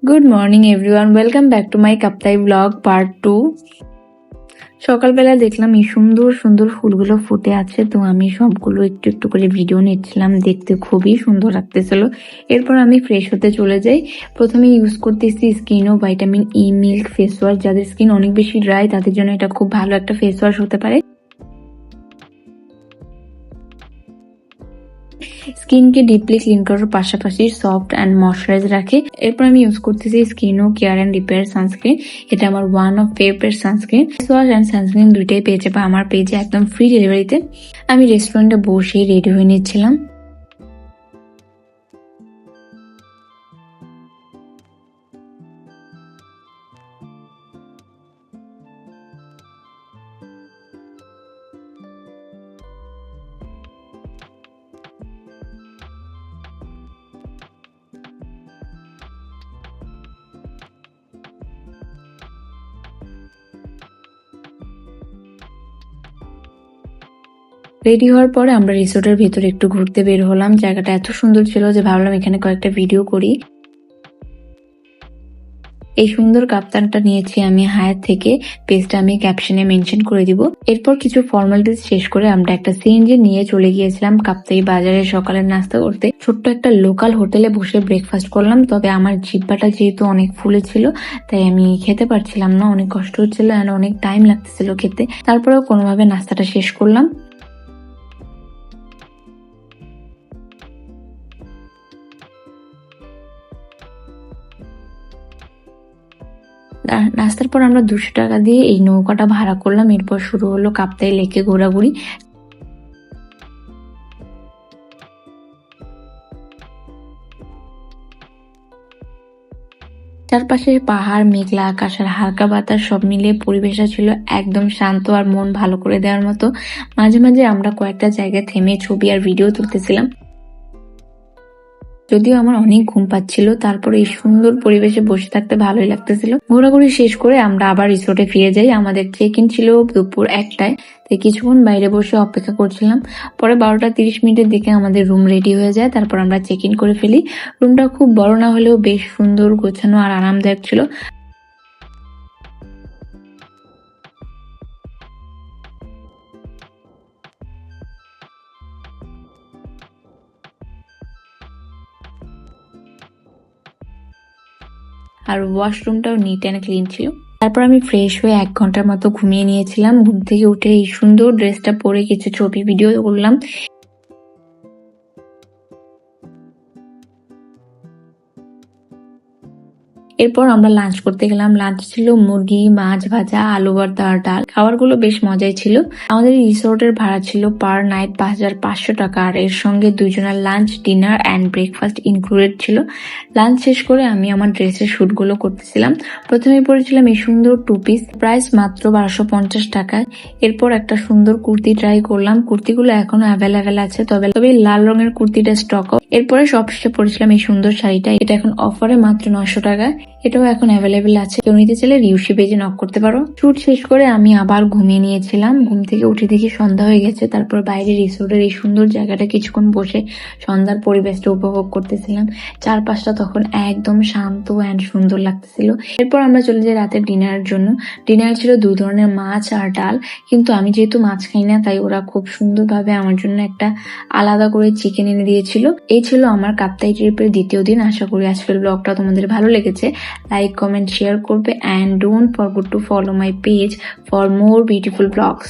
Good morning everyone, welcome back to my Kaptai blog part 2। সকালবেলা দেখলাম এই সুন্দর সুন্দর ফুলগুলো ফুটে আছে, তো আমি সবগুলো একটু একটু করে ভিডিও নিচ্ছিলাম। দেখতে খুবই সুন্দর লাগতেছিল। এরপর আমি ফ্রেশ হতে চলে যাই। প্রথমে ইউজ করতেছি স্কিনও vitamin E milk face wash. যাদের স্কিন অনেক বেশি ড্রাই তাদের জন্য এটা খুব ভালো একটা ফেস ওয়াশ হতে পারে। স্কিনকে ডিপলি ক্লিন করার পাশাপাশি সফট অ্যান্ড ময়শ্চারাইজ রাখে। এরপর আমি ইউজ করতেছি স্কিনও কেয়ার অ্যান্ড রিপেয়ার সানস্ক্রিন। এটা আমার one of favourite sunscreen. Face wash and sunscreen দুইটাই পেয়ে যাবে আমার পেজে একদম ফ্রি ডেলিভারিতে। আমি রেস্টুরেন্টে বসে রেডি হয়ে নিচ্ছিলাম। রেডি হওয়ার পরে আমরা রিসোর্টের ভিতরে একটু ঘুরতে বের হলাম। জায়গাটা এত সুন্দর ছিল যে ভাবলাম এখানে কয়েকটা ভিডিও করি। এই সুন্দর কাপ্তানটা নিয়েছি আমি হায়াত থেকে, পেজটা আমি ক্যাপশনে মেনশন করে দিব। এরপর কিছু ফর্মালিটিস শেষ করে আমরা একটা সিএনজি নিয়ে চলে গিয়েছিলাম কাপ্তাই বাজারে সকালের নাস্তা করতে। ছোট্ট একটা লোকাল হোটেলে বসে ব্রেকফাস্ট করলাম। তবে আমার জিহ্বাটা যেহেতু অনেক ফুলে ছিল তাই আমি খেতে পারছিলাম না, অনেক কষ্ট হচ্ছিল আর অনেক টাইম লাগতেছিল খেতে। তারপরেও কোনোভাবে নাস্তাটা শেষ করলাম। নাস্তার পর আমরা 200 টাকা দিয়ে এই নৌকাটা ভাড়া করলাম। এরপর শুরু হলো কাপ্তাই লেকে ঘোরাঘুরি। চারপাশে পাহাড়, মেঘলা আকাশ আর হালকা বাতাস সব মিলিয়ে পরিবেশটা ছিল একদম শান্ত আর মন ভালো করে দেওয়ার মতো। মাঝে মাঝে আমরা কয়েকটা জায়গায় থেমে ছবি আর ভিডিও তুলতেছিলাম। যদিও আমার অনেক ঘুম পাচ্ছিল, তারপরে এই সুন্দর পরিবেশে বসে থাকতে ভালোই লাগতেছিল। ঘোরাঘুরি শেষ করে আমরা আবার রিসোর্টে ফিরে যাই। আমাদের চেক ইন ছিল দুপুর 1টায়, তাই কিছুক্ষণ বাইরে বসে অপেক্ষা করছিলাম। পরে 12টা 30 মিনিটের দিকে আমাদের রুম রেডি হয়ে যায়। তারপর আমরা চেক ইন করে ফেলি। রুমটা খুব বড় না হলেও বেশ সুন্দর, গোছানো আর আরামদায়ক ছিল। আর ওয়াশরুমটাও নিট অ্যান্ড ক্লিন ছিল। তারপর আমি ফ্রেশ হয়ে 1 ঘন্টার মতো ঘুমিয়ে নিয়েছিলাম। ঘুম থেকে উঠে এই সুন্দর ড্রেসটা পরে কিছু ছবি ভিডিও করলাম। এরপর আমরা লাঞ্চ করতে গেলাম। লাঞ্চ ছিল মুরগি, মাছ ভাজা, আলু ভর্তা আর ডাল। খাবারগুলো বেশ মজাই ছিল। আমাদের রিসোর্টের ভাড়া ছিল পার নাইট 5500 টাকা, আর এর সঙ্গে 2 জনের lunch, dinner and breakfast included ছিল। লাঞ্চ শেষ করে আমি আমার ড্রেসের শুটগুলো করতেছিলাম। প্রথমে পরেছিলাম এই সুন্দর 2 পিস, প্রাইস মাত্র 1250 টাকায়। এরপর একটা সুন্দর কুর্তি ট্রাই করলাম। কুর্তিগুলো এখনো অ্যাভেলেবেল আছে, তবে লাল রঙের কুর্তিটা স্টক আউট। এরপরে সবশেষে পরেছিলাম এই সুন্দর শাড়িটা। এটা এখন অফারে মাত্র 900 টাকায়। এটাও এখন অ্যাভেলেবেল আছে, কেউ নিতে চাইলে রিউসি পেজে নক করতে পারো। শুট শেষ করে আমি আবার ঘুমিয়ে নিয়েছিলাম। ঘুম থেকে উঠে দেখি সন্ধ্যা হয়ে গেছে। তারপর বাইরে রিসোর্টের এই সুন্দর জায়গাটা কিছুক্ষণ বসে সন্ধ্যার পরিবেশটা উপভোগ করতেছিলাম। চারপাশটা তখন একদম শান্ত অ্যান্ড সুন্দর লাগতেছিল। এরপর আমরা চলে যাই রাতের ডিনারের জন্য। ডিনার ছিল 2 ধরনের মাছ আর ডাল, কিন্তু আমি যেহেতু মাছ খাই না তাই ওরা খুব সুন্দরভাবে আমার জন্য একটা আলাদা করে চিকেন এনে দিয়েছিল। এই ছিল আমার কাপ্তাই ট্রিপের 2য় দিন। আশা করি আজকের ব্লগটা তোমাদের ভালো লেগেছে। লাইক, কমেন্ট, শেয়ার করবে, and don't forget to follow my page for more beautiful vlogs.